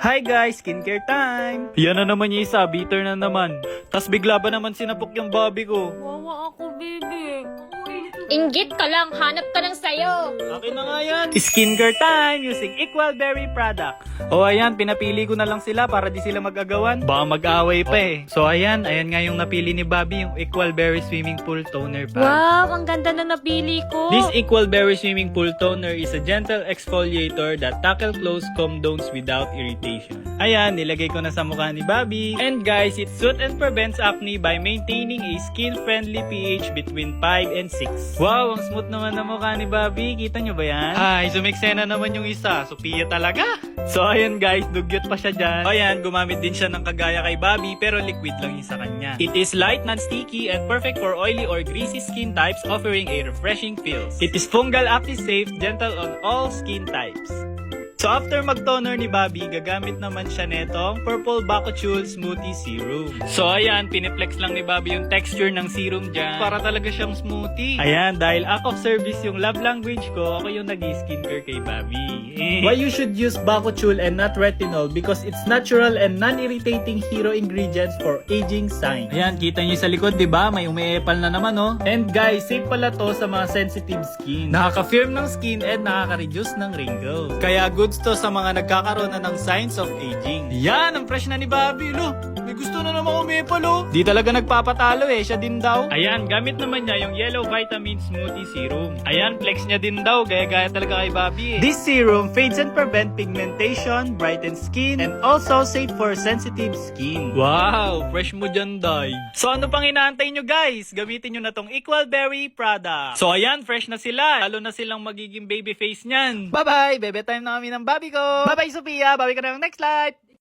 Hi guys, skincare time! Yan na naman yung isa, bitter na naman. Tas bigla ba naman sinapok yung Bobby ko? Wawa ako, baby. Inggit ka lang, hanap ka ng sayo. Akin na nga yan! Skincare time using Equal Berry product. O ayan, pinapili ko na lang sila para di sila mag-agawan. Baka mag-away pa eh. So ayan nga yung napili ni Bobby, yung Equal Berry Swimming Pool Toner Pad. Wow, ang ganda na napili ko. This Equal Berry Swimming Pool Toner is a gentle exfoliator that tackle close comedones without irritation. Ayan, nilagay ko na sa mukha ni Bobby. And guys, it soothes and prevents acne by maintaining a skin-friendly pH between 5 and 6. Wow, ang smooth naman na mukha ni Bobby. Kita nyo ba yan? Ay, sumiksena naman yung isa. Sophia talaga. So ayan guys, dugyot pa siya dyan. Ayan, gumamit din siya ng kagaya kay Bobby pero liquid lang yung sa kanya. It is light, non-sticky, and perfect for oily or greasy skin types, offering a refreshing feel. It is fungal acne safe, gentle on all skin types. So after mag-toner ni Bobby, gagamit naman siya netong Purple Bakuchiol Smoothie Serum. So ayan, piniplex lang ni Bobby yung texture ng serum dyan. Para talaga siyang smoothie. Ayan, dahil act of service yung love language ko, ako yung nag-skincare kay Bobby. Why you should use Bakuchiol and not retinol? Because it's natural and non-irritating hero ingredients for aging sign. Ayan, kita nyo sa likod, diba? May umiepal na naman, oh. And guys, safe pala to sa mga sensitive skin. Nakaka-firm ng skin and nakaka-reduce ng wrinkles. Kaya goods to sa mga nagkakaroon na ng signs of aging. Yan, ang fresh na ni Bobby, lo. May gusto na naman umepal, lo. Di talaga nagpapatalo eh, siya din daw. Ayan, gamit naman niya yung Yellow Vitamin Smoothie Serum. Ayan, flex niya din daw, gaya-gaya talaga kay Bobby eh. This serum fades and prevent pigmentation, brightens skin, and also safe for sensitive skin. Wow, fresh mo dyan, Day. So ano pang inaantay nyo guys? Gamitin nyo na tong Equal Berry product. So ayan, fresh na sila. Lalo na silang magiging baby face niyan. Bye-bye! Bebe time na kami ng Bobby ko! Bye-bye, Sophia! Bye-bye ka na yung next life!